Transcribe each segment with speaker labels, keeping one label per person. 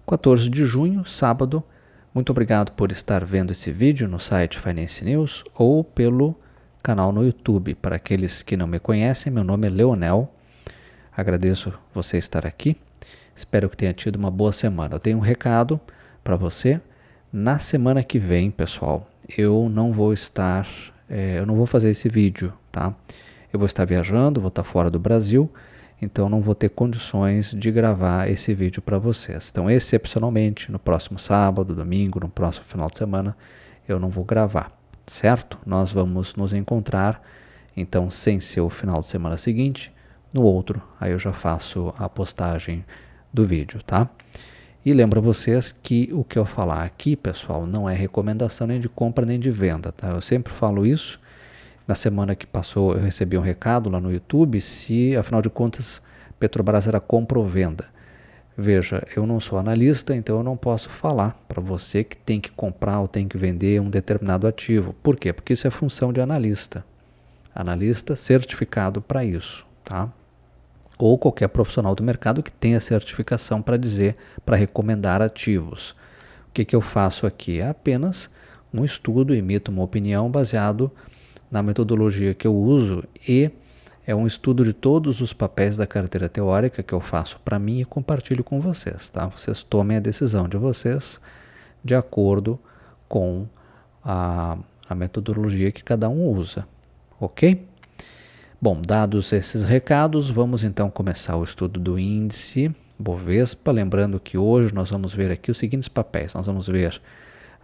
Speaker 1: 14 de junho, sábado. Muito obrigado por estar vendo esse vídeo no site Finance News ou pelo canal no YouTube. Para aqueles que não me conhecem, meu nome é Leonel. Agradeço você estar aqui. Espero que tenha tido uma boa semana. Eu tenho um recado para você. Na semana que vem, pessoal, eu não vou fazer esse vídeo, tá? Eu vou estar viajando, vou estar fora do Brasil, então não vou ter condições de gravar esse vídeo para vocês. Então, excepcionalmente, no próximo sábado, domingo, no próximo final de semana, eu não vou gravar, certo? Nós vamos nos encontrar, então, sem ser o final de semana seguinte, no outro, aí eu já faço a postagem do vídeo, tá? E lembro a vocês que o que eu falar aqui, pessoal, não é recomendação nem de compra nem de venda, tá? Eu sempre falo isso. Na semana que passou eu recebi um recado lá no YouTube se, afinal de contas, Petrobras era compra ou venda. Veja, eu não sou analista, então eu não posso falar para você que tem que comprar ou tem que vender um determinado ativo. Por quê? Porque isso é função de analista. Analista certificado para isso, tá? Ou qualquer profissional do mercado que tenha certificação para dizer, para recomendar ativos. O que eu faço aqui? É apenas um estudo, emito uma opinião baseado na metodologia que eu uso e é um estudo de todos os papéis da carteira teórica que eu faço para mim e compartilho com vocês, tá? Vocês tomem a decisão de vocês de acordo com a metodologia que cada um usa, ok? Bom, dados esses recados, vamos então começar o estudo do índice Bovespa. Lembrando que hoje nós vamos ver aqui os seguintes papéis. Nós vamos ver,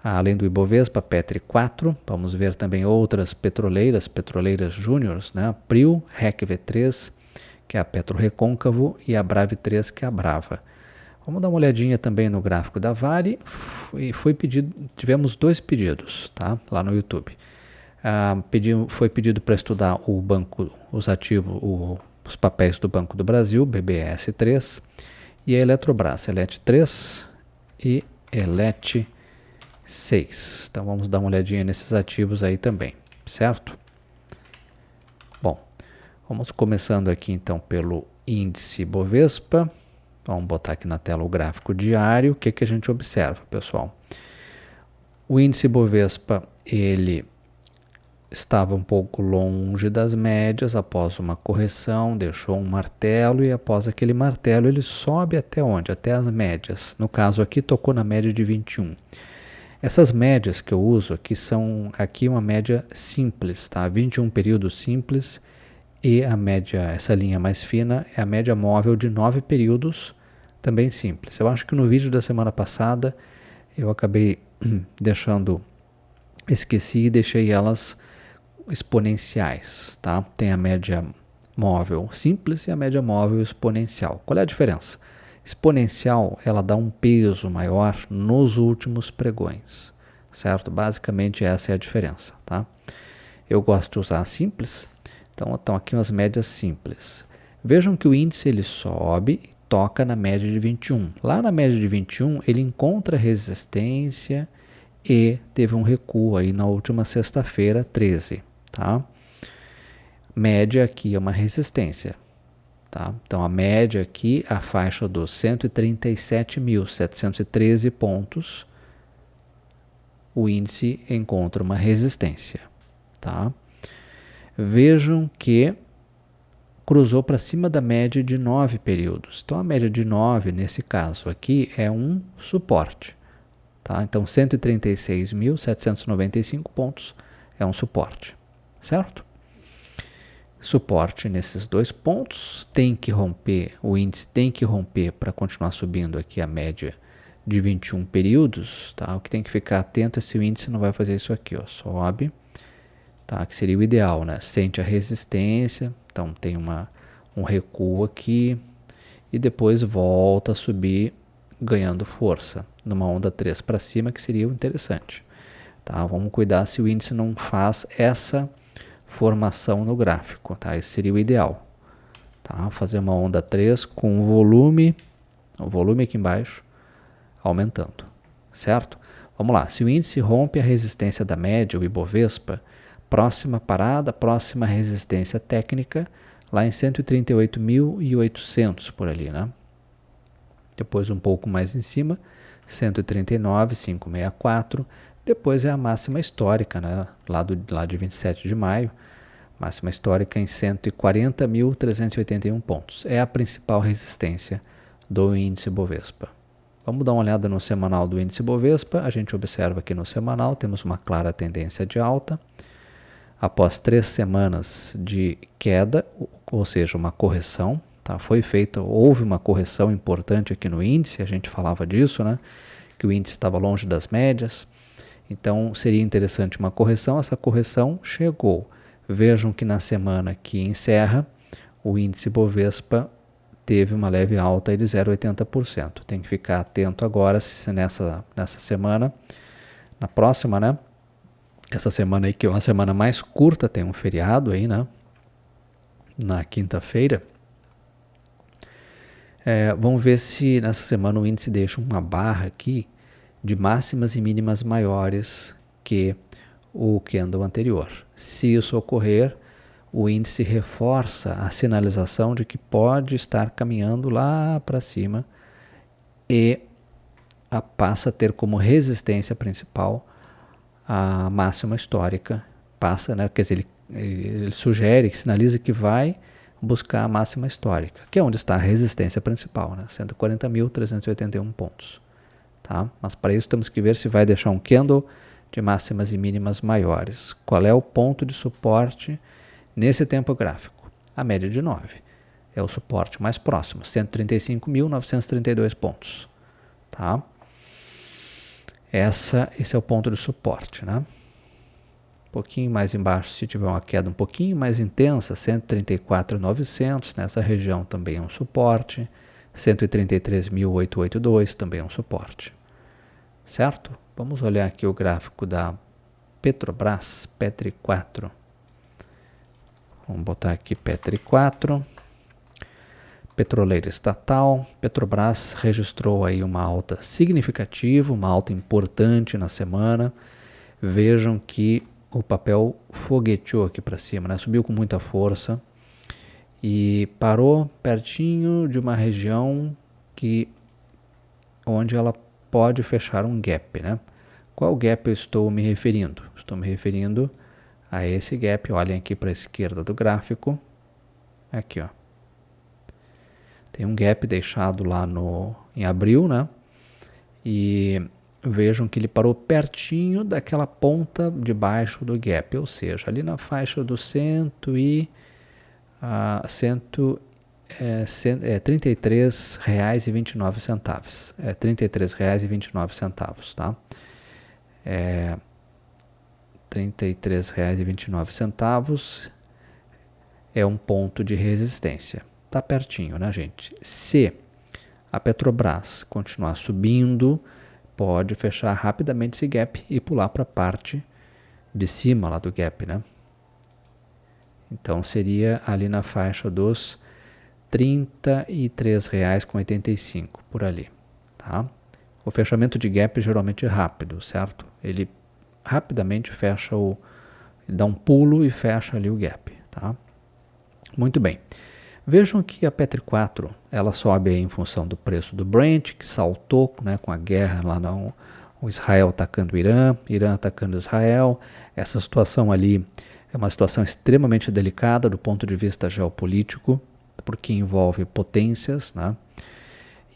Speaker 1: além do Ibovespa, Petri 4, vamos ver também outras petroleiras júniores, né? Prio, REC V3, que é a Petro Recôncavo, e a Brave 3, que é a Brava. Vamos dar uma olhadinha também no gráfico da Vale. Tivemos 2 pedidos, tá? Lá no YouTube. Foi pedido para estudar os ativos, os papéis do Banco do Brasil, BBS3, e a Eletrobras, ELET 3 e ELET 6. Então vamos dar uma olhadinha nesses ativos aí também, certo? Bom, vamos começando aqui então pelo índice Bovespa. Vamos botar aqui na tela o gráfico diário. O que a gente observa, pessoal? O índice Bovespa, ele estava um pouco longe das médias após uma correção, deixou um martelo e após aquele martelo ele sobe até onde? Até as médias. No caso aqui tocou na média de 21. Essas médias que eu uso aqui são uma média simples, tá? 21 períodos simples e a média, essa linha mais fina, é a média móvel de 9 períodos, também simples. Eu acho que no vídeo da semana passada eu acabei esqueci e deixei elas exponenciais, tá? Tem a média móvel simples e a média móvel exponencial. Qual é a diferença? Exponencial, ela dá um peso maior nos últimos pregões, certo? Basicamente essa é a diferença, tá? Eu gosto de usar simples, então estão aqui umas médias simples. Vejam que o índice ele sobe e toca na média de 21. Lá na média de 21 ele encontra resistência e teve um recuo aí na última sexta-feira, 13. Tá? Média aqui é uma resistência, tá? Então a média aqui, a faixa dos 137.713 pontos, o índice encontra uma resistência, tá? Vejam que cruzou para cima da média de 9 períodos. Então a média de 9 nesse caso aqui é um suporte, tá? Então 136.795 pontos é um suporte. Certo? Suporte nesses 2 pontos, tem que romper, o índice tem que romper para continuar subindo aqui a média de 21 períodos, tá? O que tem que ficar atento é se o índice não vai fazer isso aqui, ó, sobe, tá? Que seria o ideal, né? Sente a resistência, então tem um recuo aqui e depois volta a subir ganhando força, numa onda 3 para cima, que seria o interessante, tá? Vamos cuidar se o índice não faz essa formação no gráfico, tá? Esse seria o ideal, tá? Fazer uma onda 3 com o volume aqui embaixo aumentando, certo? Vamos lá, se o índice rompe a resistência da média, o Ibovespa, próxima parada, próxima resistência técnica, lá em 138.800 por ali, né? depois um pouco mais em cima, 139,564, depois é a máxima histórica, né, lá de 27 de maio, máxima histórica em 140.381 pontos. É a principal resistência do índice Bovespa. Vamos dar uma olhada no semanal do índice Bovespa. A gente observa que no semanal temos uma clara tendência de alta. Após 3 semanas de queda, ou seja, uma correção, tá? Houve uma correção importante aqui no índice, a gente falava disso, né? Que o índice estava longe das médias. Então seria interessante uma correção. Essa correção chegou. Vejam que na semana que encerra, o índice Bovespa teve uma leve alta de 0,80%. Tem que ficar atento agora se nessa semana, na próxima, né? Essa semana aí que é uma semana mais curta, tem um feriado aí, né? Na quinta-feira. Vamos ver se nessa semana o índice deixa uma barra aqui de máximas e mínimas maiores que o candle anterior. Se isso ocorrer, o índice reforça a sinalização de que pode estar caminhando lá para cima e passa a ter como resistência principal a máxima histórica. Né? Quer dizer, ele sugere, sinaliza que vai buscar a máxima histórica, que é onde está a resistência principal, né? 140.381 pontos. Tá? Mas para isso temos que ver se vai deixar um candle de máximas e mínimas maiores. Qual é o ponto de suporte nesse tempo gráfico? A média de 9. É o suporte mais próximo, 135.932 pontos. Tá? Esse é o ponto de suporte. Né? Um pouquinho mais embaixo, se tiver uma queda um pouquinho mais intensa, 134.900, nessa região também é um suporte. 133.882 também é um suporte. Certo? Vamos olhar aqui o gráfico da Petrobras, Petri 4. Vamos botar aqui Petri 4. Petroleira estatal. Petrobras registrou aí uma alta significativa, uma alta importante na semana. Vejam que o papel fogueteou aqui para cima, né? Subiu com muita força e parou pertinho de uma região onde ela pode fechar um gap, né? Qual gap eu estou me referindo? Estou me referindo a esse gap. Olhem aqui para a esquerda do gráfico. Aqui, ó. Tem um gap deixado lá em abril, né? E vejam que ele parou pertinho daquela ponta de baixo do gap, ou seja, ali na faixa do R$33,29. R$33,29, tá? R$33,29 é um ponto de resistência. Tá pertinho, né, gente? Se a Petrobras continuar subindo, pode fechar rapidamente esse gap e pular para a parte de cima lá do gap, né? Então seria ali na faixa dos R$33,85 por ali, tá? O fechamento de gap geralmente é rápido, certo? Ele rapidamente fecha ele dá um pulo e fecha ali o gap, tá? Muito bem. Vejam que a Petri 4, ela sobe aí em função do preço do Brent, que saltou, né, com a guerra lá o Israel atacando o Irã atacando Israel. Essa situação ali é uma situação extremamente delicada do ponto de vista geopolítico, porque envolve potências, né?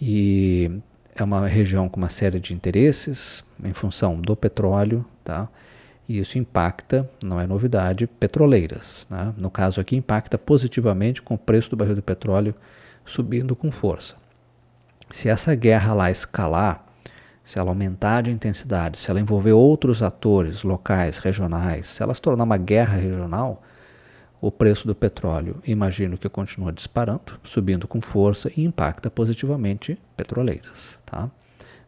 Speaker 1: E é uma região com uma série de interesses em função do petróleo, tá? E isso impacta, não é novidade, petroleiras, né? No caso aqui impacta positivamente com o preço do barril do petróleo subindo com força. Se essa guerra lá escalar, se ela aumentar de intensidade, se ela envolver outros atores locais, regionais, se ela se tornar uma guerra regional, o preço do petróleo, imagino que continua disparando, subindo com força e impacta positivamente petroleiras, tá?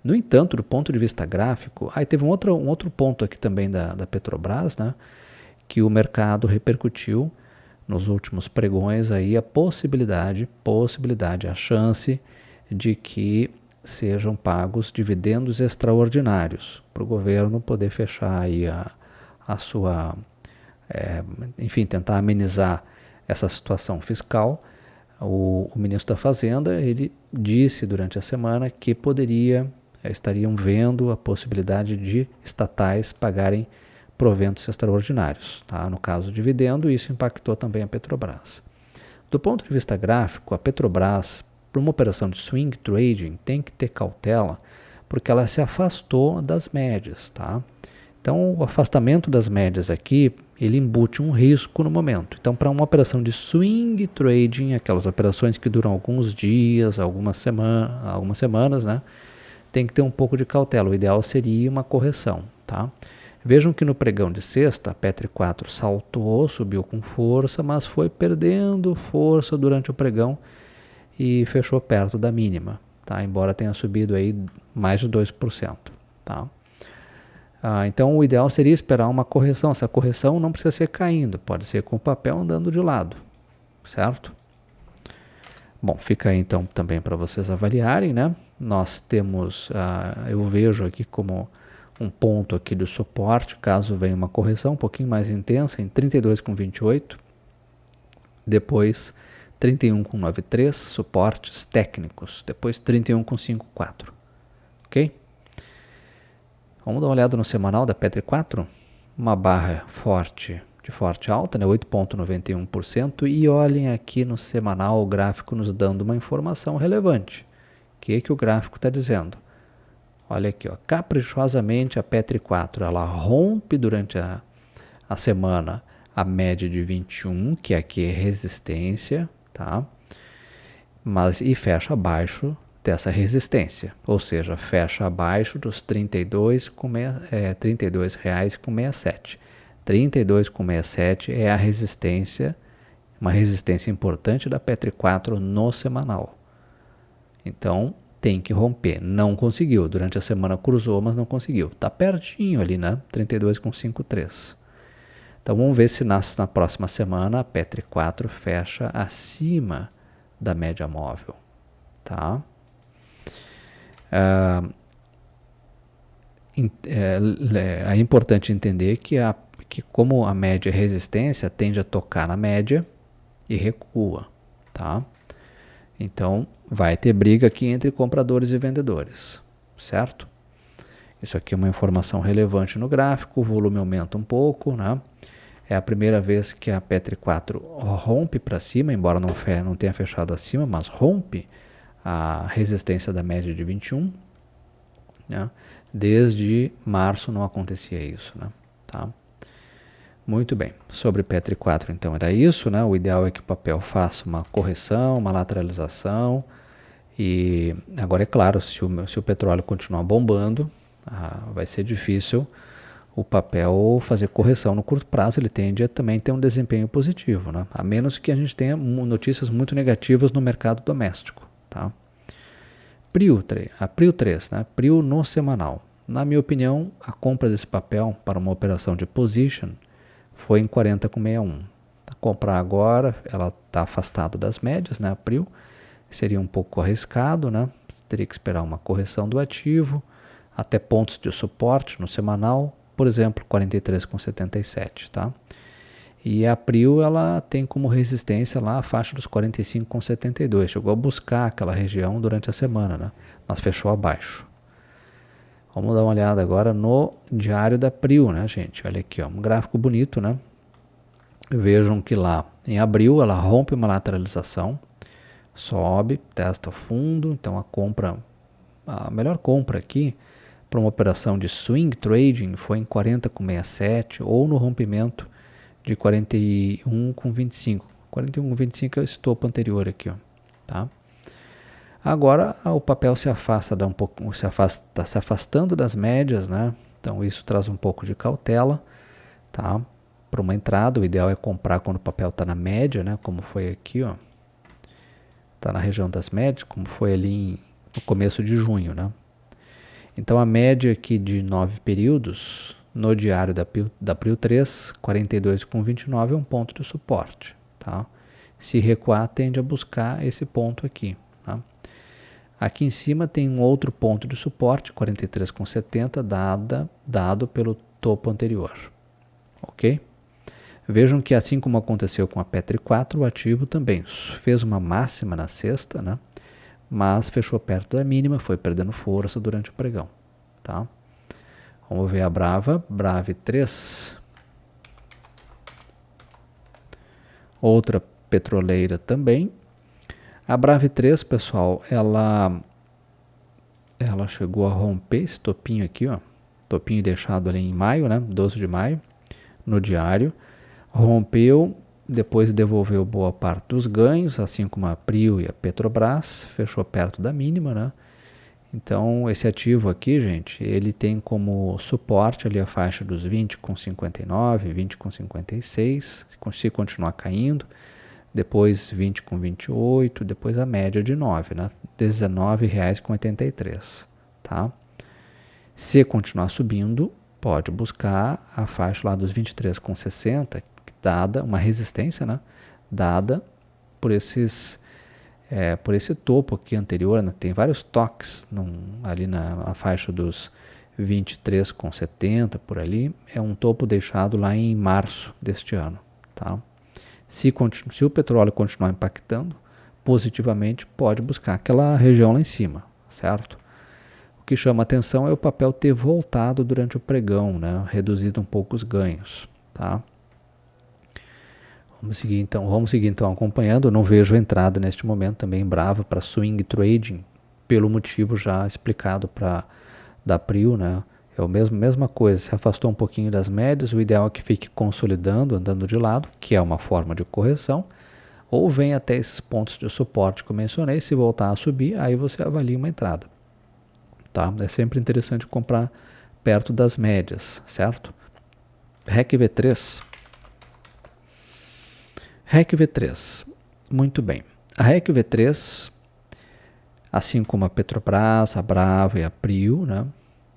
Speaker 1: No entanto, do ponto de vista gráfico, aí teve um outro ponto aqui também da Petrobras, né, que o mercado repercutiu nos últimos pregões aí a possibilidade, a chance de que sejam pagos dividendos extraordinários para o governo poder fechar aí a sua, enfim, tentar amenizar essa situação fiscal, O ministro da Fazenda, ele disse durante a semana que estariam vendo a possibilidade de estatais pagarem proventos extraordinários. Tá? No caso, dividendo, isso impactou também a Petrobras. Do ponto de vista gráfico, a Petrobras, para uma operação de swing trading, tem que ter cautela, porque ela se afastou das médias. Tá? Então, o afastamento das médias aqui, ele embute um risco no momento. Então, para uma operação de swing trading, aquelas operações que duram alguns dias, algumas semanas, né, tem que ter um pouco de cautela. O ideal seria uma correção. Tá? Vejam que no pregão de sexta, a Petri 4 saltou, subiu com força, mas foi perdendo força durante o pregão e fechou perto da mínima, tá? Embora tenha subido aí mais de 2%. Tá? Então o ideal seria esperar uma correção. Essa correção não precisa ser caindo, pode ser com o papel andando de lado, certo? Bom, fica aí então também para vocês avaliarem, né? Nós temos, eu vejo aqui como um ponto aqui do suporte, caso venha uma correção um pouquinho mais intensa, em 32,28, depois 31,93, suportes técnicos, depois 31,54, ok? Vamos dar uma olhada no semanal da Petri 4, uma barra forte, de forte alta, né, 8,91%, e olhem aqui no semanal o gráfico nos dando uma informação relevante. O que o gráfico está dizendo? Olha aqui, ó, caprichosamente a Petri 4, ela rompe durante a semana a média de 21, que aqui é resistência, tá? E fecha abaixo dessa resistência, ou seja, fecha abaixo dos R$ 32,67. 32,67 é a resistência, uma resistência importante da Petri 4 no semanal. Então, tem que romper. Não conseguiu. Durante a semana cruzou, mas não conseguiu. Está pertinho ali, né? 32,53. Então vamos ver se na próxima semana a Petri 4 fecha acima da média móvel. Tá? É importante entender que como a média é resistência, tende a tocar na média e recua. Tá? Então, vai ter briga aqui entre compradores e vendedores, certo? Isso aqui é uma informação relevante no gráfico, o volume aumenta um pouco, né? É a primeira vez que a Petri 4 rompe para cima, embora não tenha fechado acima, mas rompe a resistência da média de 21, né? Desde março não acontecia isso, né? Tá? Muito bem, sobre Petri 4 então era isso, né? O ideal é que o papel faça uma correção, uma lateralização, e agora é claro, se o petróleo continuar bombando, vai ser difícil o papel fazer correção no curto prazo, ele tende a também ter um desempenho positivo, né? A menos que a gente tenha notícias muito negativas no mercado doméstico. Tá? Prio 3, né? Prio no semanal. Na minha opinião, a compra desse papel para uma operação de position foi em 40,61. Comprar agora, ela está afastada das médias, né? A Prio seria um pouco arriscado, né? Teria que esperar uma correção do ativo até pontos de suporte no semanal, por exemplo, 43,77, tá? E a Prio, ela tem como resistência lá a faixa dos 45,72. Chegou a buscar aquela região durante a semana, né? Mas fechou abaixo. Vamos dar uma olhada agora no diário da Prio, né, gente? Olha aqui, ó, um gráfico bonito, né? Vejam que lá em abril ela rompe uma lateralização, sobe, testa fundo, então a melhor compra aqui para uma operação de swing trading foi em 40,67 ou no rompimento de 41,25. 41,25 é o estopo anterior aqui, ó, tá? Agora o papel se está se afastando das médias, né? Então isso traz um pouco de cautela, tá? Para uma entrada, o ideal é comprar quando o papel está na média, né? Como foi aqui, ó. Está na região das médias, como foi ali no começo de junho, né? Então a média aqui de 9 períodos no diário da Prio 3, 42,29 é um ponto de suporte, tá? Se recuar, tende a buscar esse ponto aqui, tá? Aqui em cima tem um outro ponto de suporte, 43,70, dado pelo topo anterior, ok? Vejam que assim como aconteceu com a Petri 4, o ativo também fez uma máxima na sexta, né? Mas fechou perto da mínima, foi perdendo força durante o pregão. Tá? Vamos ver a Brava, Brave 3. Outra petroleira também. A Brave 3, pessoal, ela chegou a romper esse topinho aqui, ó. Topinho deixado ali em maio, né? 12 de maio, no diário. Rompeu, depois devolveu boa parte dos ganhos, assim como a Prio e a Petrobras, fechou perto da mínima, né? Então, esse ativo aqui, gente, ele tem como suporte ali a faixa dos 20,59, 20,56, se continuar caindo, depois 20,28, depois a média de 9, né? R$19,83, tá? Se continuar subindo, pode buscar a faixa lá dos 23,60, dada uma resistência, né? Dada por por esse topo aqui anterior, né? Tem vários toques ali na faixa dos 23,70 por ali, é um topo deixado lá em março deste ano, tá? Se o petróleo continuar impactando positivamente, pode buscar aquela região lá em cima, certo? O que chama atenção é o papel ter voltado durante o pregão, né? Reduzido um pouco os ganhos, tá? Vamos seguir então acompanhando. Eu não vejo entrada neste momento também brava para swing trading, pelo motivo já explicado da Prio, né? É a mesma coisa, se afastou um pouquinho das médias, o ideal é que fique consolidando, andando de lado, que é uma forma de correção, ou vem até esses pontos de suporte que eu mencionei, se voltar a subir, aí você avalia uma entrada. Tá? É sempre interessante comprar perto das médias, certo? REC V3. REC V3, muito bem. A REC V3, assim como a Petrobras, a Brava e a Prio, né,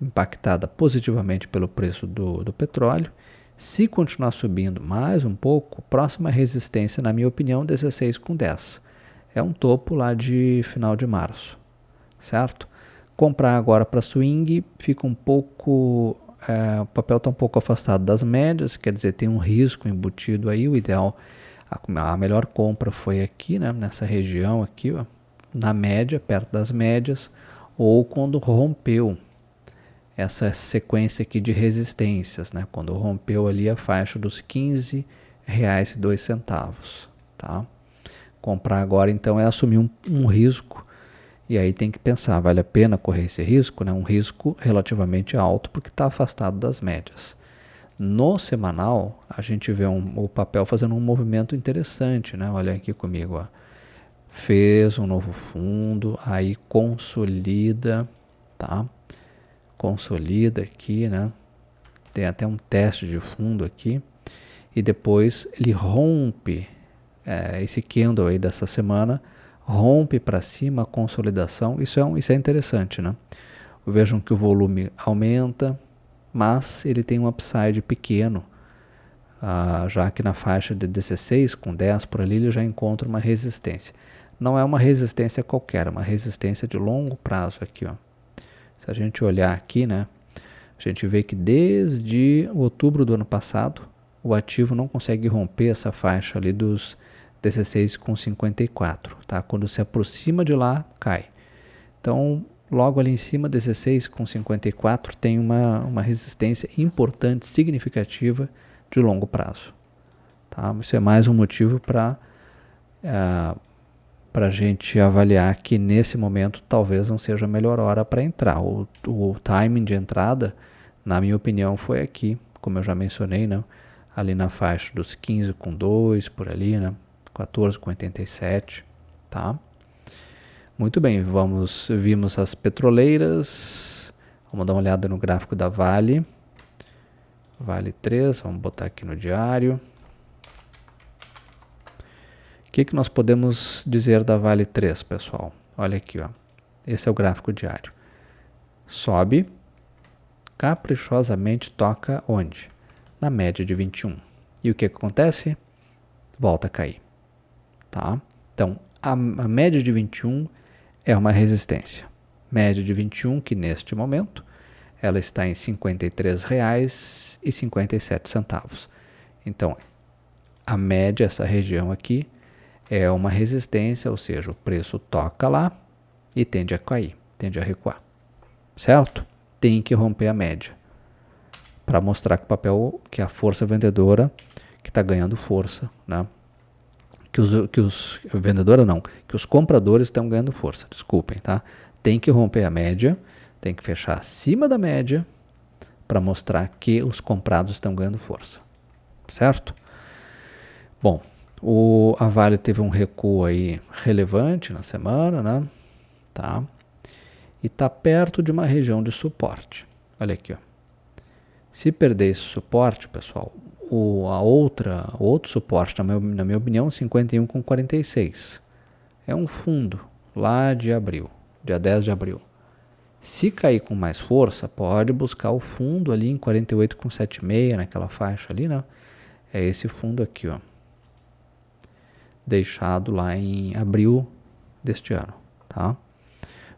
Speaker 1: impactada positivamente pelo preço do petróleo, se continuar subindo mais um pouco, próxima resistência, na minha opinião, 16,10. É um topo lá de final de março, certo? Comprar agora para swing fica um pouco... o papel está um pouco afastado das médias, quer dizer, tem um risco embutido aí, o ideal... A melhor compra foi aqui, né, nessa região aqui, ó, na média, perto das médias, ou quando rompeu essa sequência aqui de resistências, né, quando rompeu ali a faixa dos R$15,02, tá? Comprar agora então é assumir um risco, e aí tem que pensar, vale a pena correr esse risco, né? Um risco relativamente alto porque está afastado das médias. No semanal, a gente vê o papel fazendo um movimento interessante, né? Olha aqui comigo, ó. Fez um novo fundo, aí consolida, tá? Consolida aqui, né? Tem até um teste de fundo aqui. E depois ele rompe, esse candle aí dessa semana, rompe para cima a consolidação. Isso é interessante, né? Vejam que o volume aumenta, mas ele tem um upside pequeno, já que na faixa de 16,10 por ali ele já encontra uma resistência. Não é uma resistência qualquer, é uma resistência de longo prazo aqui, ó. Se a gente olhar aqui, né, a gente vê que desde outubro do ano passado o ativo não consegue romper essa faixa ali dos 16,54, tá? Quando se aproxima de lá, cai. Então, logo ali em cima, 16,54 tem uma resistência importante, significativa, de longo prazo. Tá? Isso é mais um motivo para a gente avaliar que nesse momento talvez não seja a melhor hora para entrar. O timing de entrada, na minha opinião, foi aqui, como eu já mencionei, né? Ali na faixa dos 15,2 por ali, né? 14,87, tá? Muito bem, vimos as petroleiras, vamos dar uma olhada no gráfico da Vale. Vale 3, vamos botar aqui no diário. O que nós podemos dizer da Vale 3, pessoal? Olha aqui, ó. Esse é o gráfico diário. Sobe, caprichosamente toca onde? Na média de 21. E o que acontece? Volta a cair. Tá? Então, a média de 21 é uma resistência. Média de 21, que neste momento ela está em R$ 53,57. Então, A média, essa região aqui, é uma resistência, ou seja, o preço toca lá e tende a cair, tende a recuar, certo? Tem que romper a média para mostrar que o papel, que a força vendedora que está ganhando força, né? Que os compradores estão ganhando força, desculpem, tá? Tem que romper a média, tem que fechar acima da média para mostrar que os comprados estão ganhando força, certo? Bom, a Vale teve um recuo aí relevante na semana, né? Tá? E está perto de uma região de suporte. Olha aqui, ó. Se perder esse suporte, pessoal, o outro suporte, na minha opinião, 51,46. É um fundo lá de abril, dia 10 de abril. Se cair com mais força, pode buscar o fundo ali em 48,76, naquela faixa ali, né? É esse fundo aqui, ó. Deixado lá em abril deste ano, tá?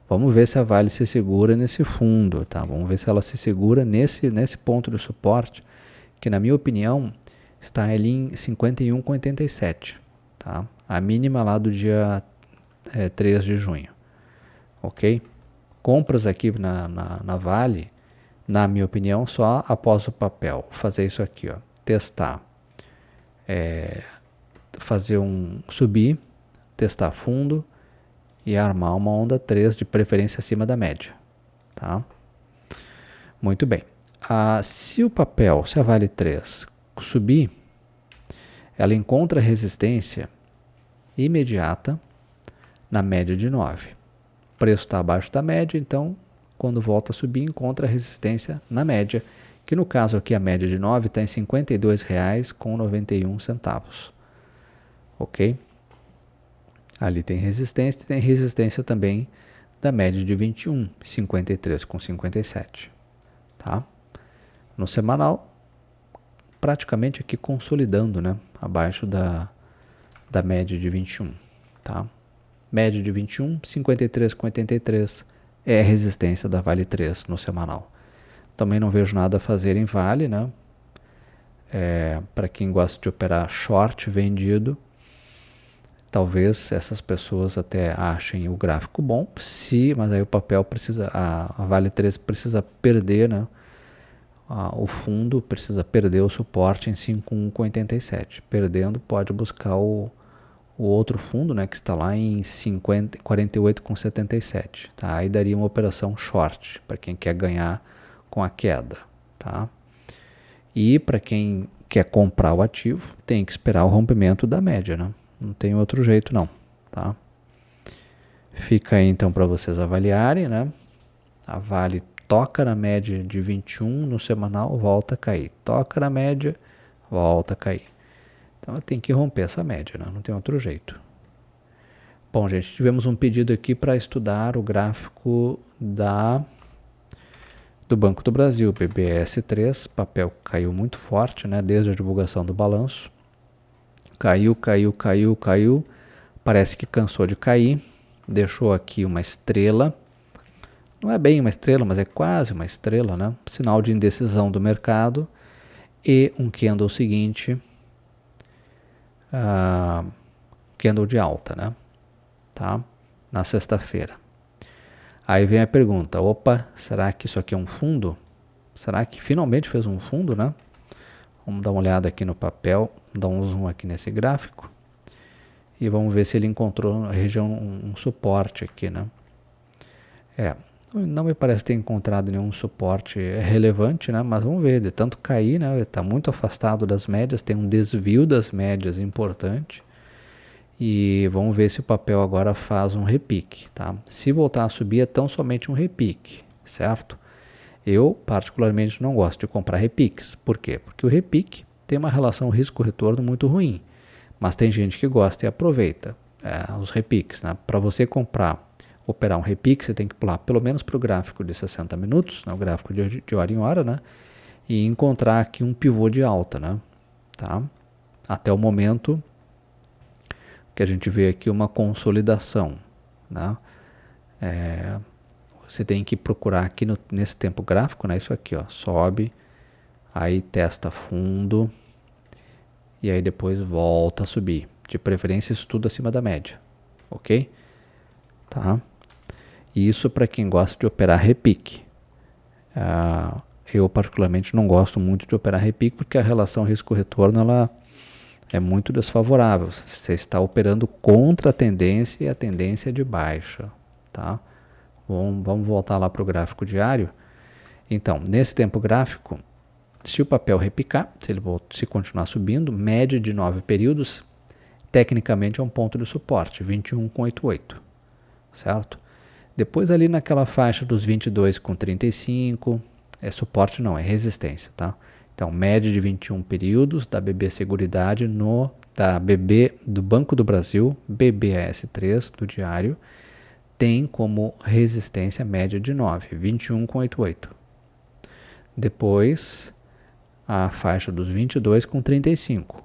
Speaker 1: Vamos ver se a Vale se segura nesse fundo, tá? Vamos ver se ela se segura nesse ponto de suporte, que na minha opinião está ali em 51,87, tá? A mínima lá do dia 3 de junho, ok? Compras aqui na Vale, na minha opinião, só após o papel fazer isso aqui, ó, testar, fazer subir, testar fundo e armar uma onda 3 de preferência acima da média, tá? Muito bem. Se a Vale 3 subir, ela encontra resistência imediata na média de 9. O preço está abaixo da média, então quando volta a subir, encontra resistência na média, que no caso aqui a média de 9 está em R$ 52,91. Ok? Ali tem resistência também da média de 21, 53,57. Tá? No semanal, praticamente aqui consolidando, né? Abaixo da média de 21. Tá? Média de 21, 53,83 é a resistência da Vale 3 no semanal. Também não vejo nada a fazer em Vale, né? Para quem gosta de operar short vendido, talvez essas pessoas até achem o gráfico bom, mas aí o papel precisa, a Vale 3 precisa perder, né? O fundo precisa perder o suporte em 5,187. Perdendo, pode buscar o outro fundo, né, que está lá em 48,77. Tá? Aí daria uma operação short para quem quer ganhar com a queda. Tá? E para quem quer comprar o ativo, tem que esperar o rompimento da média. Né? Não tem outro jeito não. Tá? Fica aí então para vocês avaliarem. Né? A Vale toca na média de 21 no semanal, volta a cair. Toca na média, volta a cair. Então tem que romper essa média, né? Não tem outro jeito. Bom, gente, tivemos um pedido aqui para estudar o gráfico do Banco do Brasil, BBS3, papel caiu muito forte, né? Desde a divulgação do balanço. Caiu, parece que cansou de cair, deixou aqui uma estrela. Não é bem uma estrela, mas é quase uma estrela, né? Sinal de indecisão do mercado. E um candle seguinte, candle de alta, né? Tá? Na sexta-feira. Aí vem a pergunta, opa, será que isso aqui é um fundo? Será que finalmente fez um fundo, né? Vamos dar uma olhada aqui no papel, dar um zoom aqui nesse gráfico e vamos ver se ele encontrou a região, um suporte aqui, né? Não me parece ter encontrado nenhum suporte relevante, né? Mas vamos ver, de tanto cair, né? Ele está muito afastado das médias, tem um desvio das médias importante. E vamos ver se o papel agora faz um repique, tá? Se voltar a subir é tão somente um repique, certo? Eu particularmente não gosto de comprar repiques. Por quê? Porque o repique tem uma relação risco-retorno muito ruim. Mas tem gente que gosta e aproveita os repiques, né? Para você operar um repique, você tem que pular pelo menos para o gráfico de 60 minutos, né? O gráfico de hora em hora, né? E encontrar aqui um pivô de alta, né? Tá? Até o momento que a gente vê aqui uma consolidação, né? Você tem que procurar aqui nesse tempo gráfico, né? Isso aqui, ó, sobe, aí testa fundo e aí depois volta a subir. De preferência, isso tudo acima da média, ok? Tá? Isso para quem gosta de operar repique. Eu particularmente não gosto muito de operar repique porque a relação risco-retorno ela é muito desfavorável. Você está operando contra a tendência e a tendência é de baixa. Tá? Vamos voltar lá para o gráfico diário. Então, nesse tempo gráfico, se o papel repicar, se continuar subindo, média de 9 períodos, tecnicamente é um ponto de suporte, 21,88, certo? Depois ali naquela faixa dos 22,35, é suporte não, é resistência, tá? Então, média de 21 períodos da BB Seguridade da BB do Banco do Brasil, BBAS3 do diário, tem como resistência média de 9, 21,88. Depois, a faixa dos 22,35.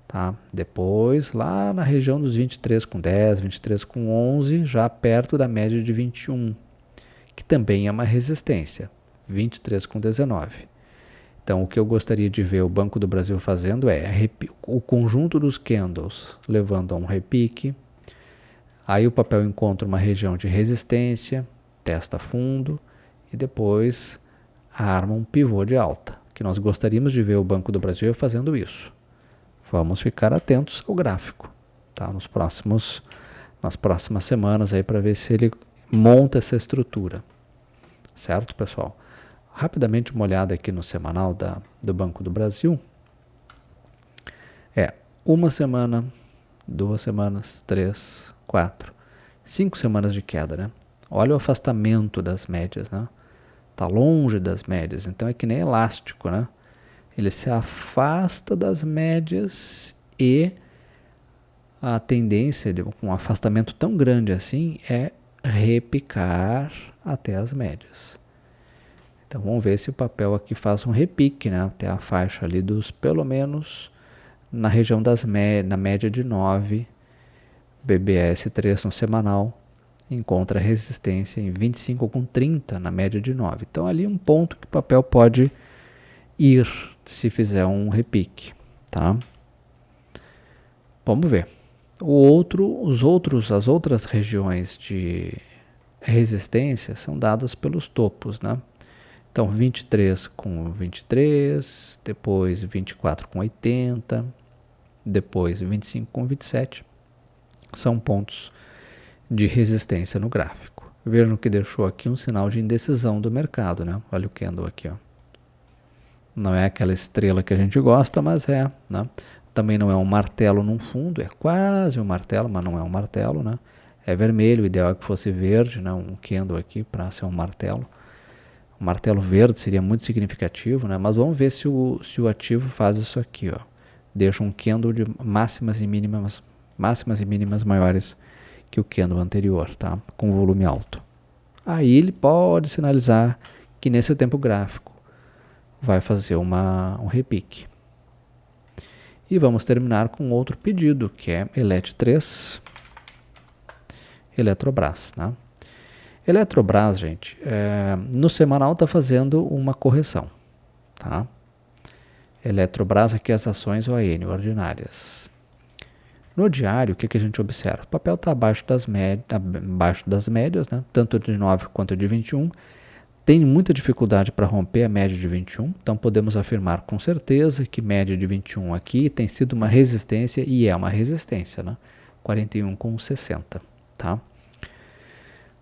Speaker 1: Tá? Depois, lá na região dos 23,10, 23,11, já perto da média de 21, que também é uma resistência, 23,19. Então, o que eu gostaria de ver o Banco do Brasil fazendo é o conjunto dos candles levando a um repique. Aí o papel encontra uma região de resistência, testa fundo e depois arma um pivô de alta. Que nós gostaríamos de ver o Banco do Brasil fazendo isso. Vamos ficar atentos ao gráfico, tá? Nas próximas semanas aí para ver se ele monta essa estrutura, certo, pessoal? Rapidamente uma olhada aqui no semanal do Banco do Brasil. Uma semana, 2 semanas, 3, 4, 5 semanas de queda, né? Olha o afastamento das médias, né? Tá longe das médias, então é que nem elástico, né? Ele se afasta das médias e a tendência de um afastamento tão grande assim é repicar até as médias. Então vamos ver se o papel aqui faz um repique, né? Até a faixa ali dos pelo menos na região na média de 9, BBS3 no semanal, encontra resistência em 25,30 na média de 9. Então ali um ponto que o papel pode ir se fizer um repique, tá? Vamos ver. As outras regiões de resistência são dadas pelos topos, né? Então 23 com 23, depois 24 com 80, depois 25 com 27. São pontos de resistência no gráfico. Vejam que deixou aqui um sinal de indecisão do mercado, né? Olha o candle aqui, ó. Não é aquela estrela que a gente gosta, mas é, né? Também não é um martelo num fundo, é quase um martelo, mas não é um martelo, né? É vermelho, o ideal é que fosse verde, né? Um candle aqui para ser um martelo. Um martelo verde seria muito significativo, né? Mas vamos ver se o ativo faz isso aqui, ó. Deixa um candle de máximas e mínimas maiores que o candle anterior, tá? Com volume alto. Aí ele pode sinalizar que nesse tempo gráfico vai fazer um repique. E vamos terminar com outro pedido, que é ELET3, Eletrobras, né? Eletrobras, gente, no semanal está fazendo uma correção, tá? Eletrobras aqui as ações ON, ordinárias. No diário, o que a gente observa? O papel está abaixo das médias, né? Tanto de 9 quanto de 21. Tem muita dificuldade para romper a média de 21, então podemos afirmar com certeza que média de 21 aqui tem sido uma resistência, e é uma resistência, né? 41,60, tá?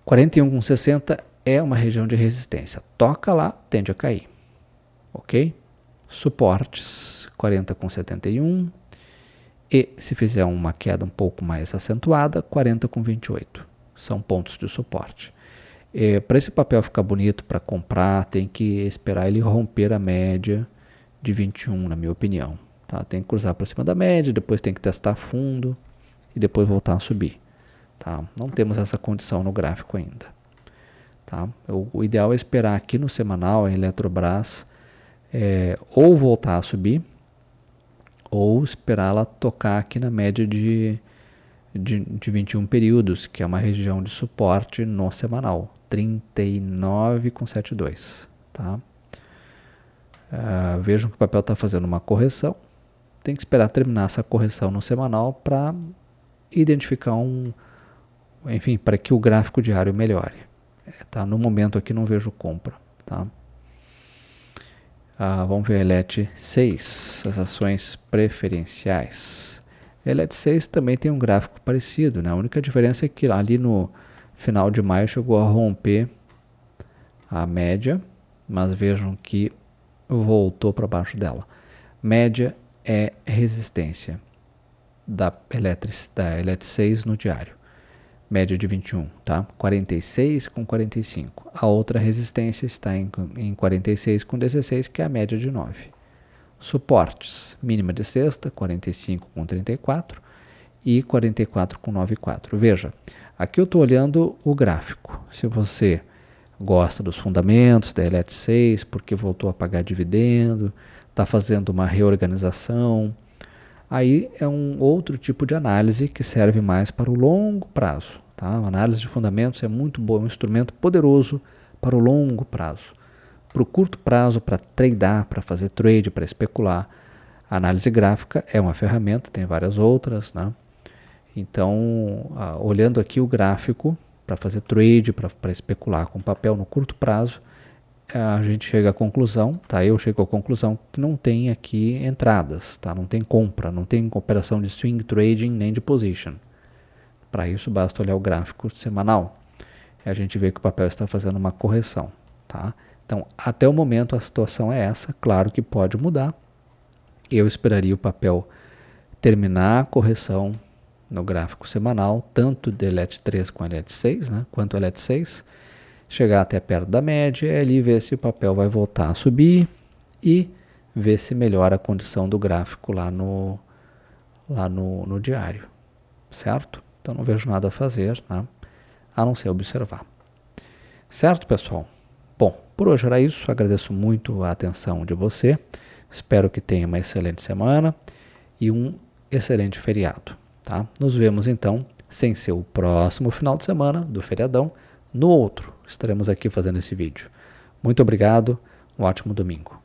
Speaker 1: 41,60 é uma região de resistência. Toca lá, tende a cair, ok? Suportes, 40,71 e se fizer uma queda um pouco mais acentuada, 40,28. São pontos de suporte. Para esse papel ficar bonito para comprar, tem que esperar ele romper a média de 21, na minha opinião. Tá? Tem que cruzar para cima da média, depois tem que testar fundo e depois voltar a subir. Tá? Não temos essa condição no gráfico ainda. Tá? O ideal é esperar aqui no semanal a Eletrobras ou voltar a subir ou esperar ela tocar aqui na média de 21 períodos, que é uma região de suporte no semanal. 39,72, tá? Vejam que o papel está fazendo uma correção, tem que esperar terminar essa correção no semanal para identificar enfim, para que o gráfico diário melhore. Tá? No momento aqui não vejo compra. Tá? Vamos ver a ELET 6, as ações preferenciais. A ELET 6 também tem um gráfico parecido, né? A única diferença é que ali no final de maio chegou a romper a média, mas vejam que voltou para baixo dela. Média é resistência da ELET 6 no diário. Média de 21, tá? 46 com 45. A outra resistência está em 46 com 16, que é a média de 9. Suportes, mínima de sexta, 45 com 34 e 44 com 9,4. Veja, aqui eu estou olhando o gráfico. Se você gosta dos fundamentos da ELET 6, porque voltou a pagar dividendo, está fazendo uma reorganização, aí é um outro tipo de análise que serve mais para o longo prazo. Tá? A análise de fundamentos é muito boa, é um instrumento poderoso para o longo prazo. Para o curto prazo, para tradear, para fazer trade, para especular, a análise gráfica é uma ferramenta, tem várias outras. Né? Então, olhando aqui o gráfico, para fazer trade, para especular com papel no curto prazo, a gente chega à conclusão, tá? Eu chego à conclusão que não tem aqui entradas, tá? Não tem compra, não tem operação de swing trading nem de position. Para isso basta olhar o gráfico semanal e a gente vê que o papel está fazendo uma correção, tá? Então, até o momento a situação é essa, claro que pode mudar. Eu esperaria o papel terminar a correção no gráfico semanal, tanto de ELET 3 com ELET 6, né, quanto ELET 6, chegar até perto da média e ali ver se o papel vai voltar a subir e ver se melhora a condição do gráfico lá no diário, certo? Então não vejo nada a fazer, né, a não ser observar. Certo, pessoal? Bom, por hoje era isso. Agradeço muito a atenção de você. Espero que tenha uma excelente semana e um excelente feriado. Tá? Nos vemos então, sem ser o próximo final de semana do feriadão, no outro estaremos aqui fazendo esse vídeo. Muito obrigado, um ótimo domingo.